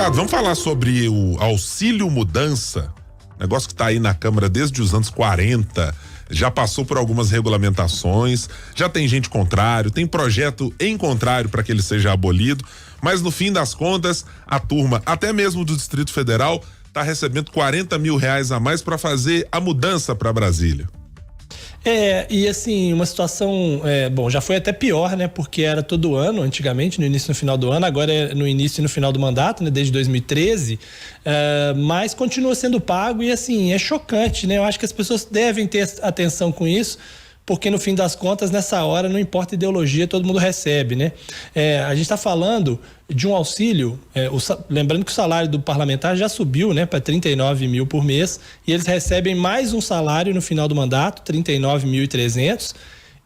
Ricardo, vamos falar sobre o auxílio mudança, negócio que está aí na Câmara desde os anos 40, já passou por algumas regulamentações, já tem gente contrário, tem projeto em contrário para que ele seja abolido, mas no fim das contas, a turma, até mesmo do Distrito Federal, está recebendo R$40 mil a mais para fazer a mudança para Brasília. E assim, uma situação, já foi até pior, né? Porque era todo ano, antigamente, no início e no final do ano, agora é no início e no final do mandato, né? Desde 2013, mas continua sendo pago e assim, é chocante, né? Eu acho que as pessoas devem ter atenção com isso, porque no fim das contas, nessa hora, não importa ideologia, todo mundo recebe, né? A gente está falando de um auxílio, lembrando que o salário do parlamentar já subiu, né, para 39 mil por mês, e eles recebem mais um salário no final do mandato, 39.300,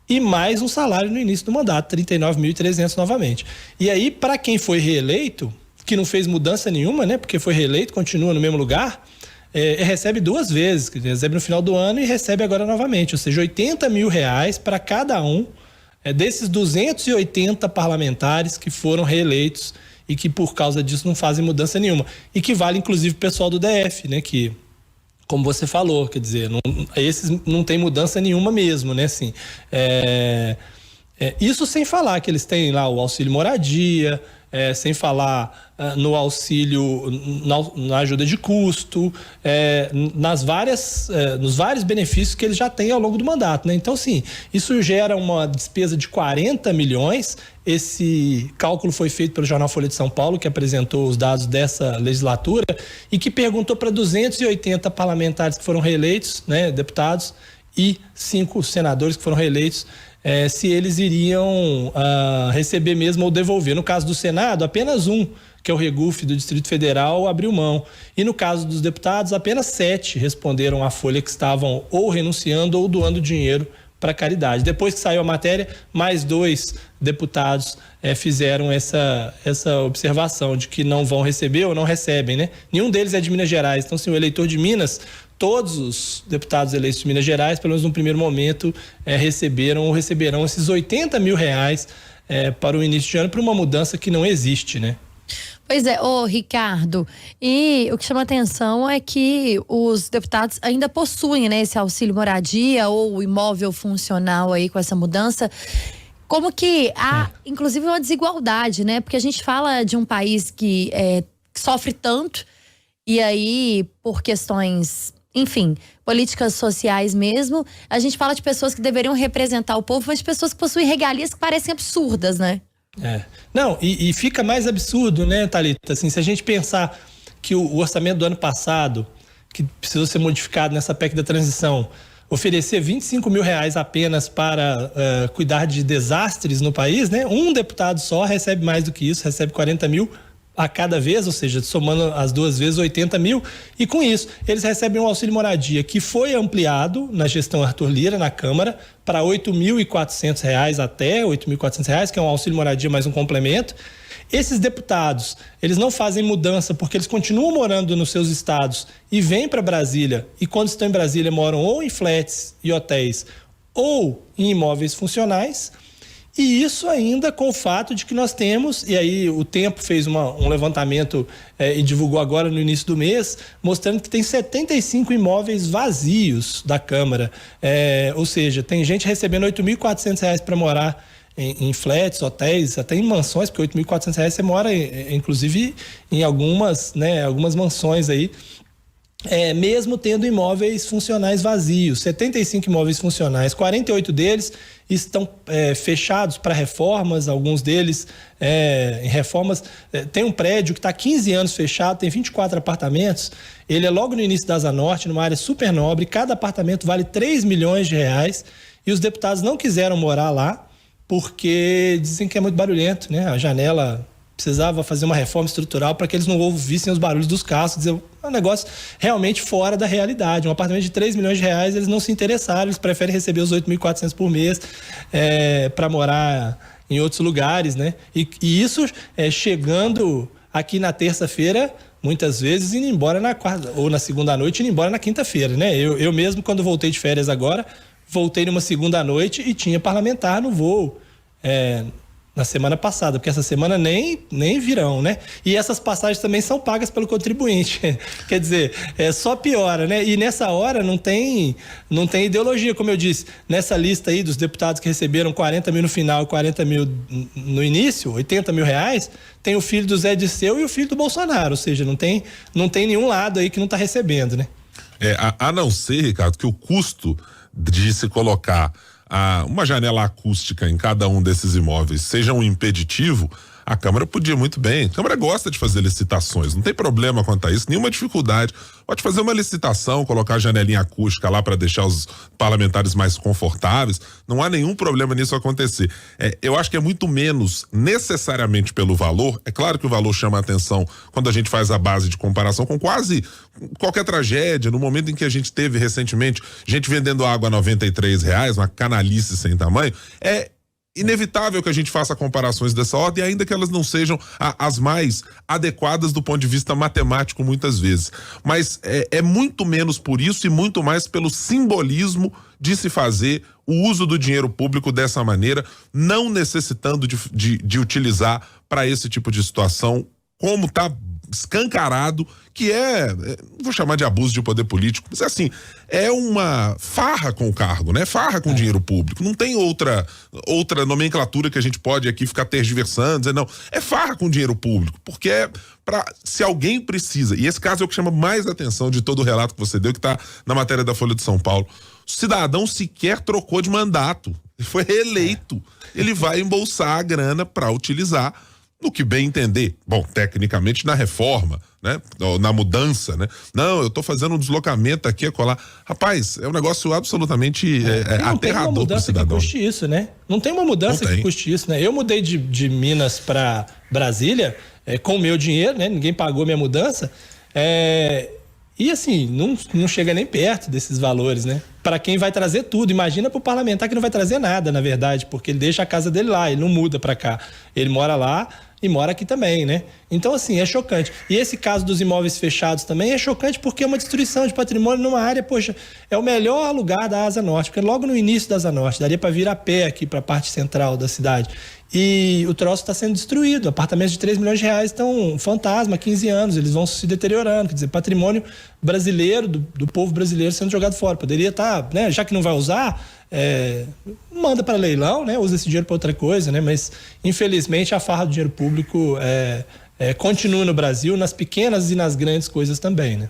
e mais um salário no início do mandato, 39.300 novamente. E aí, para quem foi reeleito, que não fez mudança nenhuma, né, porque foi reeleito, continua no mesmo lugar, recebe duas vezes, recebe no final do ano e recebe agora novamente, ou seja, R$80 mil para cada um desses 280 parlamentares que foram reeleitos e que por causa disso não fazem mudança nenhuma. E que vale inclusive o pessoal do DF, né, que, como você falou, quer dizer, esses não tem mudança nenhuma mesmo, né, assim, isso sem falar que eles têm lá o auxílio moradia, sem falar no auxílio, na ajuda de custo, nos vários benefícios que eles já têm ao longo do mandato, né? Então, sim, isso gera uma despesa de 40 milhões. Esse cálculo foi feito pelo jornal Folha de São Paulo, que apresentou os dados dessa legislatura e que perguntou para 280 parlamentares que foram reeleitos, né, deputados, e 5 senadores que foram reeleitos, se eles iriam receber mesmo ou devolver. No caso do Senado, apenas um, que é o Regufe do Distrito Federal, abriu mão. E no caso dos deputados, apenas 7 responderam à Folha que estavam ou renunciando ou doando dinheiro para caridade. Depois que saiu a matéria, mais 2 deputados fizeram essa observação de que não vão receber ou não recebem, né? Nenhum deles é de Minas Gerais. Então, se o eleitor de Minas, todos os deputados eleitos de Minas Gerais, pelo menos no primeiro momento, receberam ou receberão esses R$80 mil para o início de ano, para uma mudança que não existe, né? Pois é, Ricardo, e o que chama atenção é que os deputados ainda possuem, né, esse auxílio moradia ou imóvel funcional aí com essa mudança. Como que há, inclusive, uma desigualdade, né? Porque a gente fala de um país que sofre tanto e aí, por questões, enfim, políticas sociais mesmo, a gente fala de pessoas que deveriam representar o povo, mas de pessoas que possuem regalias que parecem absurdas, né? Não, e fica mais absurdo, né, Thalita? Assim, se a gente pensar que o orçamento do ano passado, que precisou ser modificado nessa PEC da transição, oferecer R$25 mil apenas para cuidar de desastres no país, né? Um deputado só recebe mais do que isso, recebe 40 mil a cada vez, ou seja, somando as duas vezes 80 mil, e com isso eles recebem um auxílio moradia que foi ampliado na gestão Arthur Lira na Câmara para R$8.400 até R$8.400, que é um auxílio moradia mais um complemento. Esses deputados, eles não fazem mudança porque eles continuam morando nos seus estados e vêm para Brasília, e quando estão em Brasília moram ou em flats e hotéis ou em imóveis funcionais. E isso ainda com o fato de que nós temos, e aí o Tempo fez um levantamento e divulgou agora no início do mês, mostrando que tem 75 imóveis vazios da Câmara. Ou seja, tem gente recebendo R$8.400 para morar em flats, hotéis, até em mansões, porque R$8.400 você mora, inclusive, em algumas mansões aí. Mesmo tendo imóveis funcionais vazios, 75 imóveis funcionais, 48 deles estão fechados para reformas, alguns deles em reformas. Tem um prédio que está há 15 anos fechado, tem 24 apartamentos, ele é logo no início da Asa Norte, numa área super nobre, cada apartamento vale R$3 milhões e os deputados não quiseram morar lá porque dizem que é muito barulhento, né? A janela precisava fazer uma reforma estrutural para que eles não ouvissem os barulhos dos carros. Dizer, é um negócio realmente fora da realidade. Um apartamento de R$3 milhões, eles não se interessaram, eles preferem receber os R$8.400 por mês para morar em outros lugares, né? E isso chegando aqui na terça-feira, muitas vezes indo embora na quarta, ou na segunda noite, indo embora na quinta-feira, né? Eu mesmo, quando voltei de férias agora, voltei numa segunda noite e tinha parlamentar no voo. na semana passada, porque essa semana nem virão, né? E essas passagens também são pagas pelo contribuinte. Quer dizer, só piora, né? E nessa hora não tem ideologia, como eu disse. Nessa lista aí dos deputados que receberam 40 mil no final e 40 mil no início, 80 mil reais, tem o filho do Zé Disseu e o filho do Bolsonaro, ou seja, não tem nenhum lado aí que não está recebendo, né? A não ser, Ricardo, que o custo de se colocar uma janela acústica em cada um desses imóveis seja um impeditivo, a Câmara podia muito bem. A Câmara gosta de fazer licitações, não tem problema quanto a isso, nenhuma dificuldade. Pode fazer uma licitação, colocar a janelinha acústica lá para deixar os parlamentares mais confortáveis. Não há nenhum problema nisso acontecer. Eu acho que é muito menos necessariamente pelo valor. É claro que o valor chama a atenção quando a gente faz a base de comparação com quase qualquer tragédia. No momento em que a gente teve recentemente gente vendendo água a R$93, uma canalice sem tamanho, inevitável que a gente faça comparações dessa ordem, ainda que elas não sejam as mais adequadas do ponto de vista matemático muitas vezes. Mas é muito menos por isso e muito mais pelo simbolismo de se fazer o uso do dinheiro público dessa maneira, não necessitando de utilizar para esse tipo de situação, como está escancarado, que não vou chamar de abuso de poder político, mas assim, é uma farra com o cargo, né? Farra com o dinheiro público. Não tem outra nomenclatura que a gente pode aqui ficar tergiversando, dizer, não, é farra com o dinheiro público, porque se alguém precisa, e esse caso é o que chama mais atenção de todo o relato que você deu, que está na matéria da Folha de São Paulo. O cidadão sequer trocou de mandato, ele foi reeleito, ele vai embolsar a grana para utilizar no que bem entender. Bom, tecnicamente na reforma, né? Na mudança, né? Não, eu tô fazendo um deslocamento aqui, acolá. Rapaz, é um negócio absolutamente aterrador pro cidadão. Não tem uma mudança que custe isso, né? Não tem uma mudança que custe isso, né? Eu mudei de Minas para Brasília com o meu dinheiro, né? Ninguém pagou minha mudança. E assim, não chega nem perto desses valores, né? Para quem vai trazer tudo. Imagina pro parlamentar que não vai trazer nada, na verdade, porque ele deixa a casa dele lá, ele não muda para cá. Ele mora lá e mora aqui também, né? Então, assim, é chocante. E esse caso dos imóveis fechados também é chocante porque é uma destruição de patrimônio numa área, poxa, é o melhor lugar da Asa Norte, porque logo no início da Asa Norte, daria para vir a pé aqui para a parte central da cidade. E o troço está sendo destruído. Apartamentos de 3 milhões de reais estão fantasma há 15 anos, eles vão se deteriorando. Quer dizer, patrimônio brasileiro, do povo brasileiro sendo jogado fora. Poderia estar, né, já que não vai usar, manda para leilão, né, usa esse dinheiro para outra coisa, né, mas infelizmente a farra do dinheiro público continua no Brasil, nas pequenas e nas grandes coisas também, né.